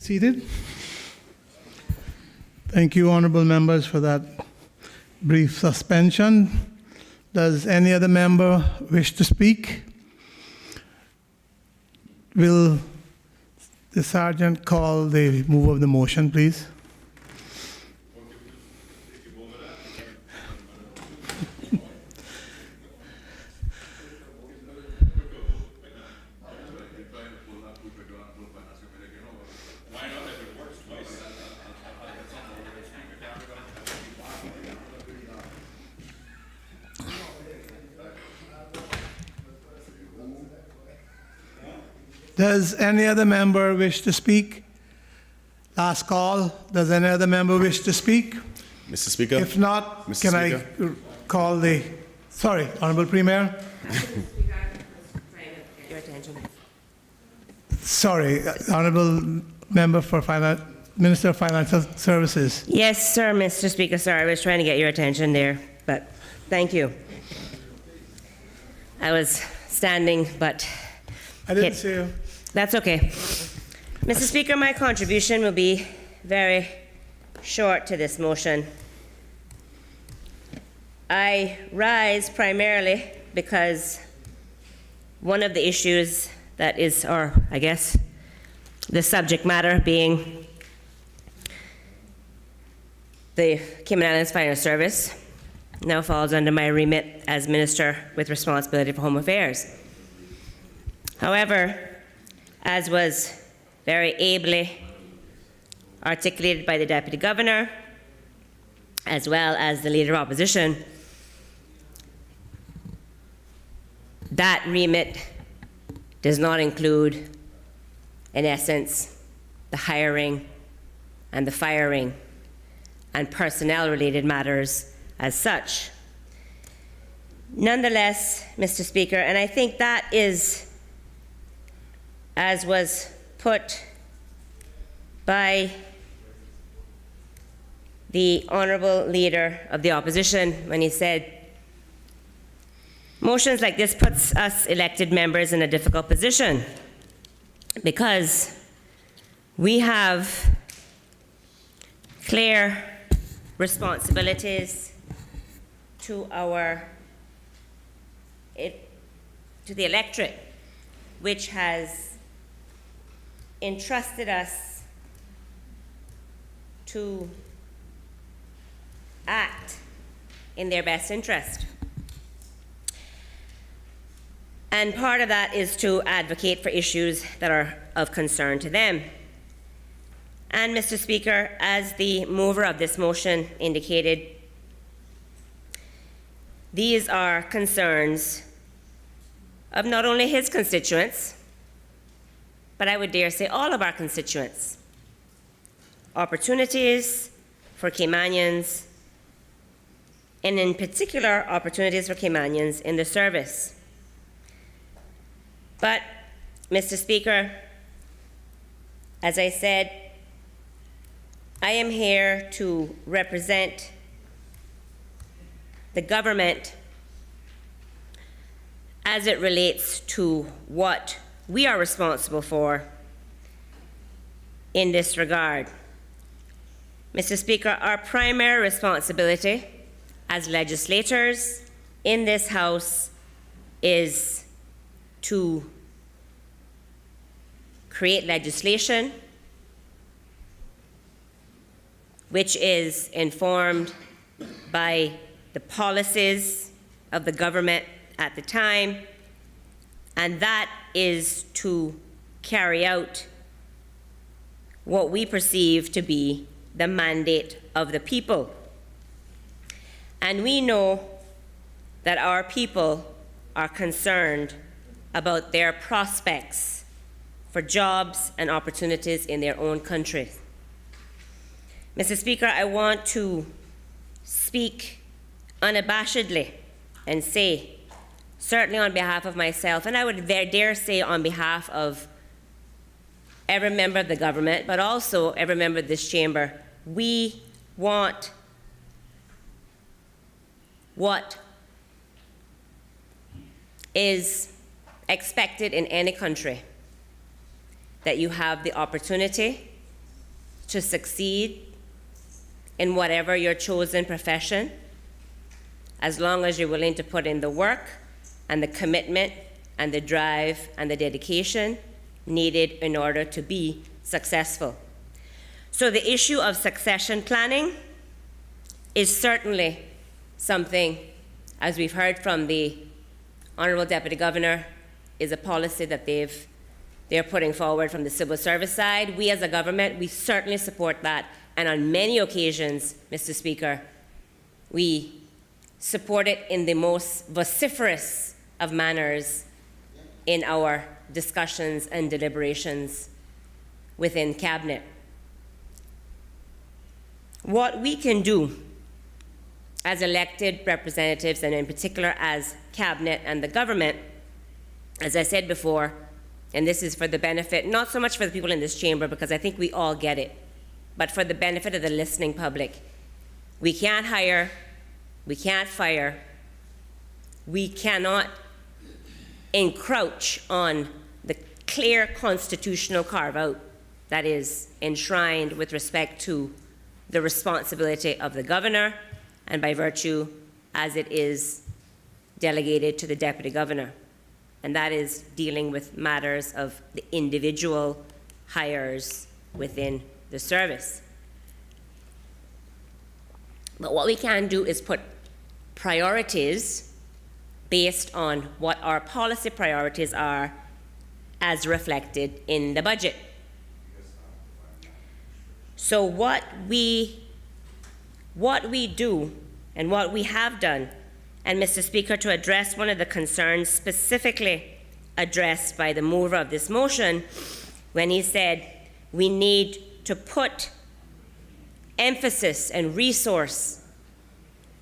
Seated. Thank you, honorable members, for that brief suspension. Does any other member wish to speak? Will the sergeant call the move of the motion, please? Does any other member wish to speak? Last call. Does any other member wish to speak? Mr. Speaker. If not, Mr. can Speaker. I call the... Sorry, Honorable Premier. Your attention. Sorry, Honorable Member for Finance, Minister of Financial Services. Yes, sir, Mr. Speaker. Sorry, I was trying to get your attention there, but thank you. I was standing, but I didn't see you. that's okay. Mr. Speaker, my contribution will be very short to this motion. I rise primarily because one of the issues that is, or I guess the subject matter being the Cayman Islands Fire Service now falls under my remit as Minister with responsibility for Home Affairs. However, as was very ably articulated by the Deputy Governor, as well as the Leader of Opposition, that remit does not include, in essence, the hiring and the firing and personnel-related matters as such. Nonetheless, Mr. Speaker, and I think that is, as was put by the Honourable Leader of the Opposition when he said, motions like this puts us elected members in a difficult position because we have clear responsibilities to the electorate, which has entrusted us to act in their best interest. And part of that is to advocate for issues that are of concern to them. And Mr. Speaker, as the mover of this motion indicated, these are concerns of not only his constituents, but I would dare say all of our constituents. Opportunities for Caymanians, and in particular, opportunities for Caymanians in the service. But, Mr. Speaker, as I said, I am here to represent the government as it relates to what we are responsible for in this regard. Mr. Speaker, our primary responsibility as legislators in this House is to create legislation which is informed by the policies of the government at the time, and that is to carry out what we perceive to be the mandate of the people. And we know that our people are concerned about their prospects for jobs and opportunities in their own countries. Mr. Speaker, I want to speak unabashedly and say, certainly on behalf of myself, and I would dare say on behalf of every member of the government, but also every member of this chamber, we want what is expected in any country, that you have the opportunity to succeed in whatever your chosen profession, as long as you're willing to put in the work and the commitment and the drive and the dedication needed in order to be successful. So the issue of succession planning is certainly something, as we've heard from the Honorable Deputy Governor, is a policy that they're putting forward from the civil service side. We as a government, we certainly support that. And on many occasions, Mr. Speaker, we support it in the most vociferous of manners in our discussions and deliberations within Cabinet. What we can do as elected representatives, and in particular as Cabinet and the government, as I said before, and this is for the benefit, not so much for the people in this chamber, because I think we all get it, but for the benefit of the listening public. We can't hire, we can't fire, we cannot encroach on the clear constitutional carve-out that is enshrined with respect to the responsibility of the governor, and by virtue as it is delegated to the deputy governor. And that is dealing with matters of the individual hires within the service. But what we can do is put priorities based on what our policy priorities are as reflected in the budget. So what we do and what we have done, and Mr. Speaker, to address one of the concerns specifically addressed by the mover of this motion, when he said we need to put emphasis and resource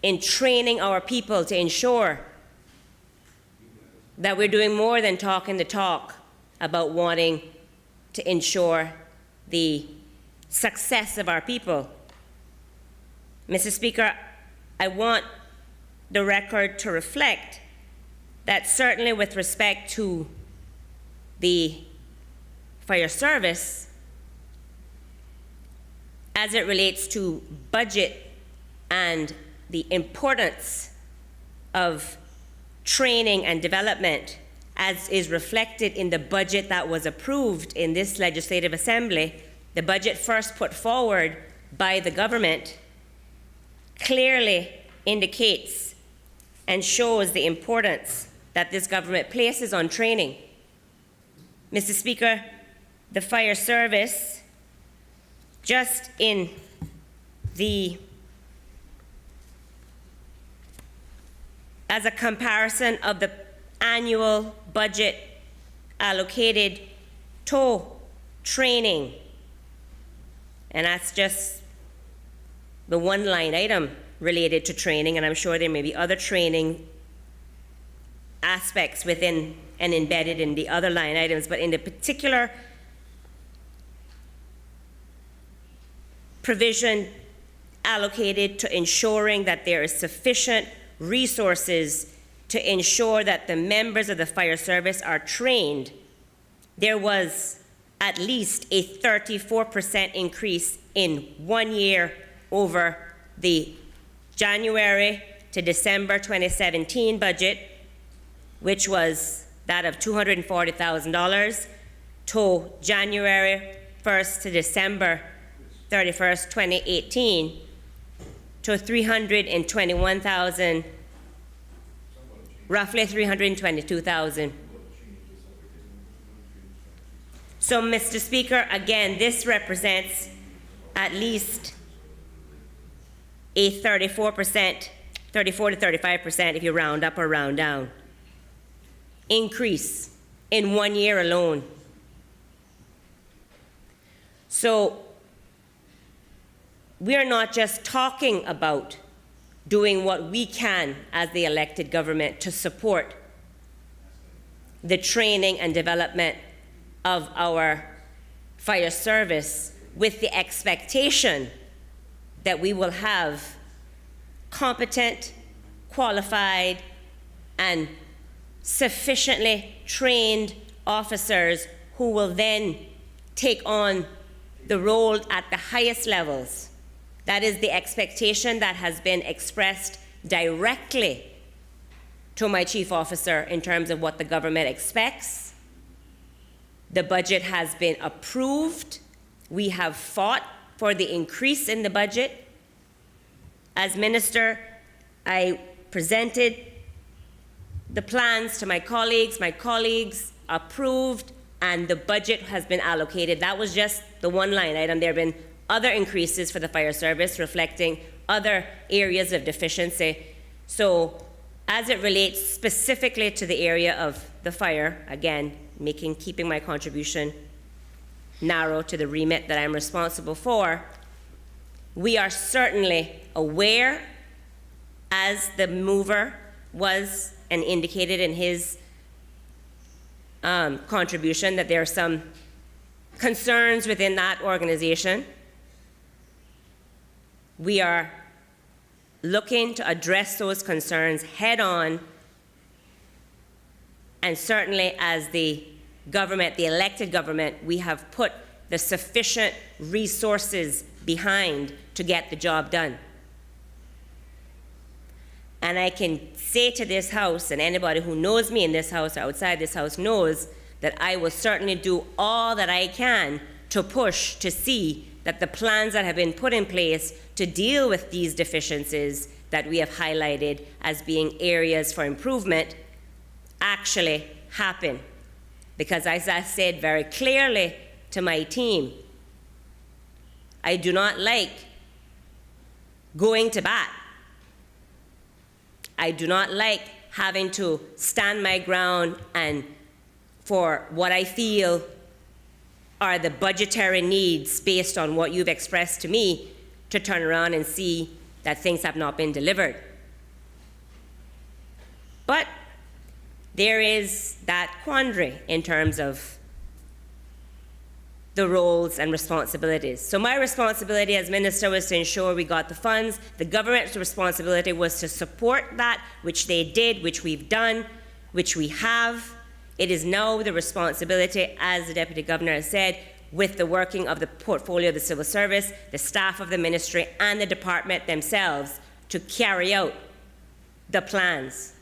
in training our people to ensure that we're doing more than talking the talk about wanting to ensure the success of our people. Mr. Speaker, I want the record to reflect that certainly with respect to the fire service, as it relates to budget and the importance of training and development, as is reflected in the budget that was approved in this Legislative Assembly, the budget first put forward by the government, clearly indicates and shows the importance that this government places on training. Mr. Speaker, the fire service, just in as a comparison of the annual budget allocated to training, and that's just the one line item related to training, and I'm sure there may be other training aspects within and embedded in the other line items, but in the particular provision allocated to ensuring that there is sufficient resources to ensure that the members of the fire service are trained, there was at least a 34% increase in 1 year over the January to December 2017 budget, which was that of $240,000, to January 1st to December 31st, 2018, to 321,000, roughly 322,000. So, Mr. Speaker, again, this represents at least a 34%, 34 to 35%, if you round up or round down, increase in 1 year alone. So we are not just talking about doing what we can as the elected government to support the training and development of our fire service with the expectation that we will have competent, qualified, and sufficiently trained officers who will then take on the role at the highest levels. That is the expectation that has been expressed directly to my chief officer in terms of what the government expects. The budget has been approved. We have fought for the increase in the budget. As minister, I presented the plans to my colleagues approved, and the budget has been allocated. That was just the one line item. There have been other increases for the fire service reflecting other areas of deficiency. So as it relates specifically to the area of the fire, again, keeping my contribution narrow to the remit that I'm responsible for, we are certainly aware, as the mover was and indicated in his contribution, that there are some concerns within that organization. We are looking to address those concerns head on, and certainly as the government, the elected government, we have put the sufficient resources behind to get the job done. And I can say to this House, and anybody who knows me in this House or outside this House knows, that I will certainly do all that I can to push to see that the plans that have been put in place to deal with these deficiencies that we have highlighted as being areas for improvement actually happen. Because as I said very clearly to my team, I do not like going to bat. I do not like having to stand my ground and for what I feel are the budgetary needs based on what you've expressed to me, to turn around and see that things have not been delivered. But there is that quandary in terms of the roles and responsibilities. So my responsibility as minister was to ensure we got the funds. The government's responsibility was to support that, which they did, which we've done, which we have. It is now the responsibility, as the Deputy Governor has said, with the working of the portfolio of the civil service, the staff of the ministry, and the department themselves to carry out the plans.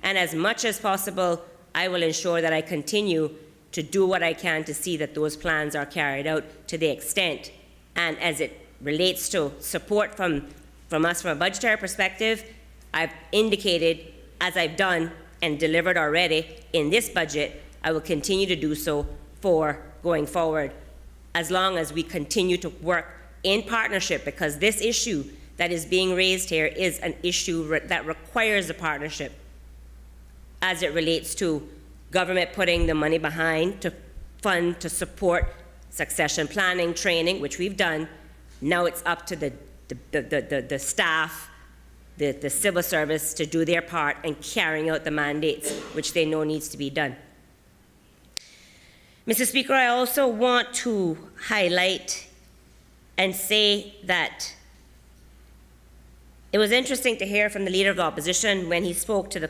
And as much as possible, I will ensure that I continue to do what I can to see that those plans are carried out to the extent, and as it relates to support from us from a budgetary perspective, I've indicated, as I've done and delivered already in this budget, I will continue to do so for going forward, as long as we continue to work in partnership, because this issue that is being raised here is an issue that requires a partnership as it relates to government putting the money behind to fund, to support succession planning, training, which we've done. Now it's up to the staff, the civil service to do their part in carrying out the mandates which they know needs to be done. Mr. Speaker, I also want to highlight and say that it was interesting to hear from the Leader of the Opposition when he spoke to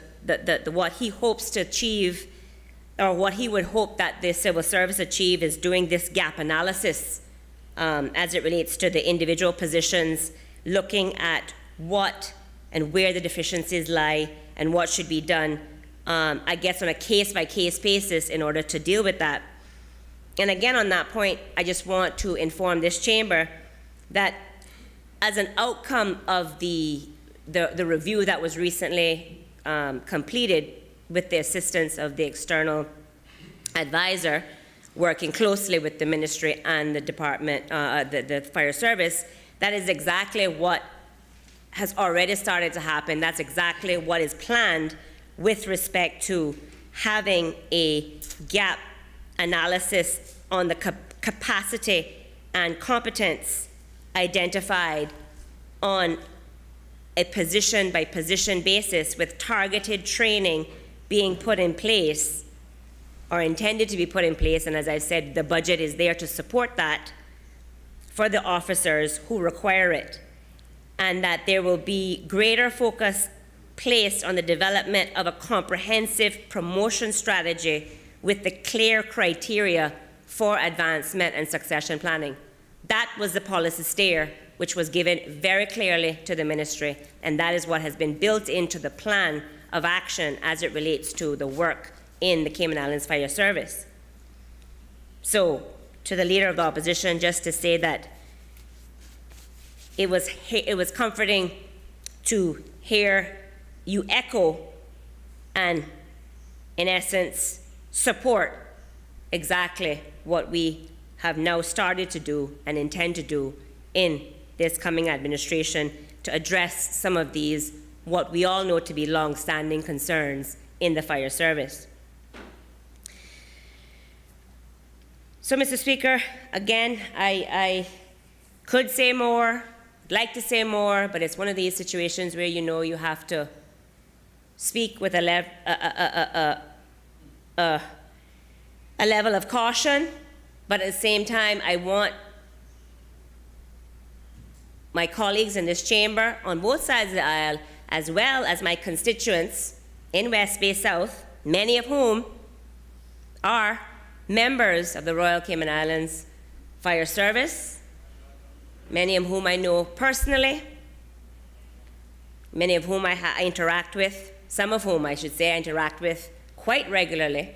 what he hopes to achieve, or what he would hope that the civil service achieve, is doing this gap analysis as it relates to the individual positions, looking at what and where the deficiencies lie and what should be done, I guess on a case-by-case basis in order to deal with that. And again, on that point, I just want to inform this chamber that as an outcome of the review that was recently completed with the assistance of the external advisor, working closely with the ministry and the department, the fire service, that is exactly what has already started to happen. That's exactly what is planned with respect to having a gap analysis on the capacity and competence identified on a position-by-position basis, with targeted training being put in place or intended to be put in place, and as I said, the budget is there to support that for the officers who require it, and that there will be greater focus placed on the development of a comprehensive promotion strategy with the clear criteria for advancement and succession planning. That was the policy steer, which was given very clearly to the ministry, and that is what has been built into the plan of action as it relates to the work in the Cayman Islands Fire Service. So, to the Leader of the Opposition, just to say that it was comforting to hear you echo and, in essence, support exactly what we have now started to do and intend to do in this coming administration to address some of these, what we all know to be long-standing concerns in the fire service. So, Mr. Speaker, again, I could say more, like to say more, but it's one of these situations where you know you have to speak with a level of caution, but at the same time, I want my colleagues in this chamber on both sides of the aisle, as well as my constituents in West Bay South, many of whom are members of the Royal Cayman Islands Fire Service, many of whom I know personally, many of whom I interact with, some of whom I should say I interact with quite regularly,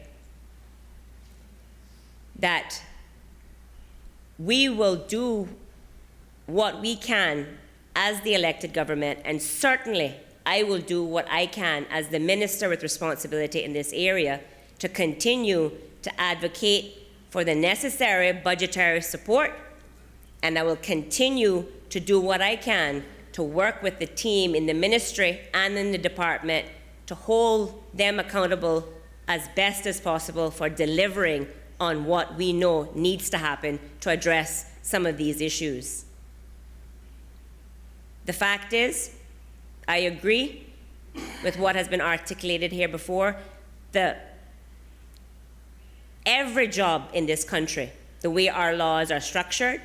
that we will do what we can as the elected government, and certainly I will do what I can as the minister with responsibility in this area to continue to advocate for the necessary budgetary support, and I will continue to do what I can to work with the team in the ministry and in the department to hold them accountable as best as possible for delivering on what we know needs to happen to address some of these issues. The fact is, I agree with what has been articulated here before. Every job in this country, the way our laws are structured,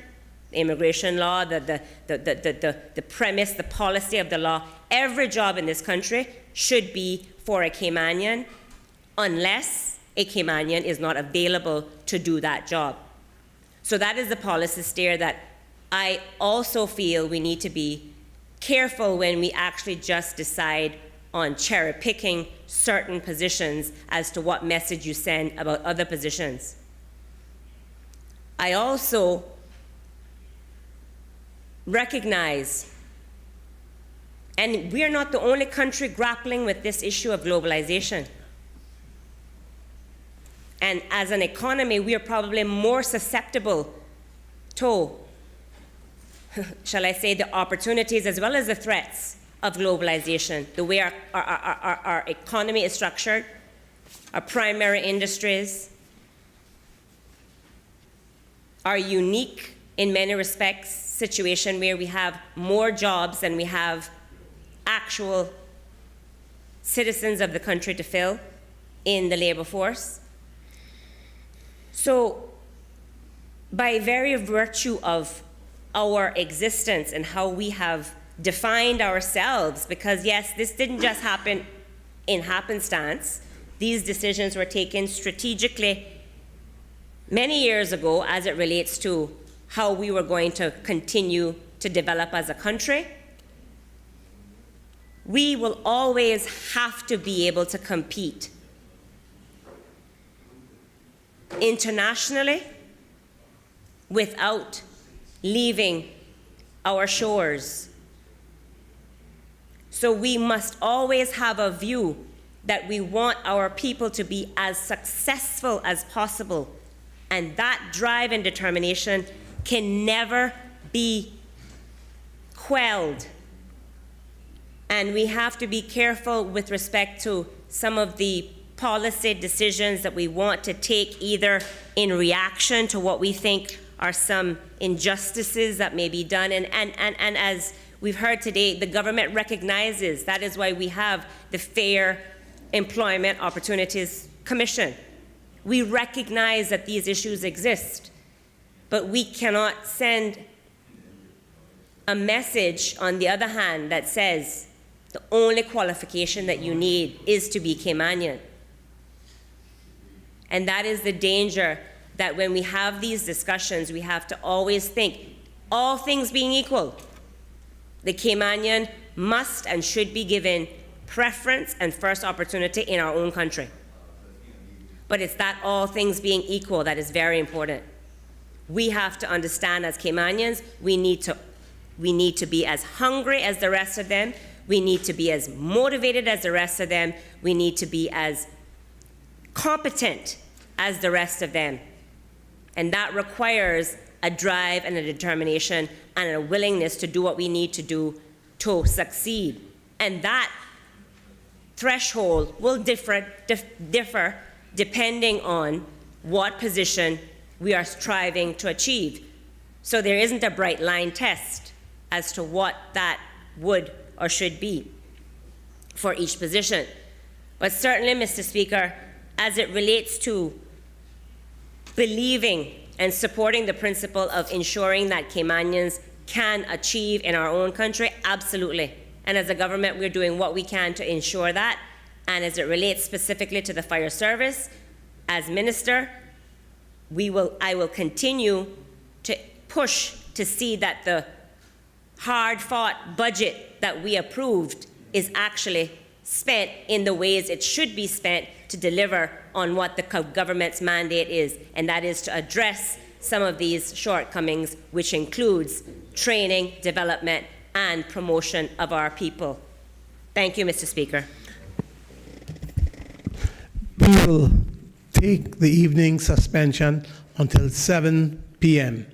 the immigration law, the premise, the policy of the law, every job in this country should be for a Caymanian unless a Caymanian is not available to do that job. So that is the policy steer that I also feel we need to be careful when we actually just decide on cherry picking certain positions as to what message you send about other positions. I also recognize, and we are not the only country grappling with this issue of globalization. And as an economy, we are probably more susceptible to, shall I say, the opportunities as well as the threats of globalization, the way our economy is structured, our primary industries are unique in many respects, situation where we have more jobs than we have actual citizens of the country to fill in the labor force. So, by very virtue of our existence and how we have defined ourselves, because yes, this didn't just happen in happenstance. These decisions were taken strategically many years ago as it relates to how we were going to continue to develop as a country. We will always have to be able to compete internationally without leaving our shores. So we must always have a view that we want our people to be as successful as possible, and that drive and determination can never be quelled. And we have to be careful with respect to some of the policy decisions that we want to take, either in reaction to what we think are some injustices that may be done. And as we've heard today, the government recognizes that is why we have the Fair Employment Opportunities Commission. We recognize that these issues exist, but we cannot send a message, on the other hand, that says the only qualification that you need is to be Caymanian. And that is the danger, that when we have these discussions, we have to always think, all things being equal, the Caymanian must and should be given preference and first opportunity in our own country. But it's that all things being equal that is very important. We have to understand as Caymanians, we need to be as hungry as the rest of them. We need to be as motivated as the rest of them. We need to be as competent as the rest of them. And that requires a drive and a determination and a willingness to do what we need to do to succeed. And that threshold will differ depending on what position we are striving to achieve. So there isn't a bright line test as to what that would or should be for each position. But certainly, Mr. Speaker, as it relates to believing and supporting the principle of ensuring that Caymanians can achieve in our own country, absolutely. And as a government, we're doing what we can to ensure that. And as it relates specifically to the fire service, as minister, I will continue to push to see that the hard-fought budget that we approved is actually spent in the ways it should be spent to deliver on what the government's mandate is, and that is to address some of these shortcomings, which includes training, development, and promotion of our people. Thank you, Mr. Speaker. We will take the evening suspension until 7 p.m.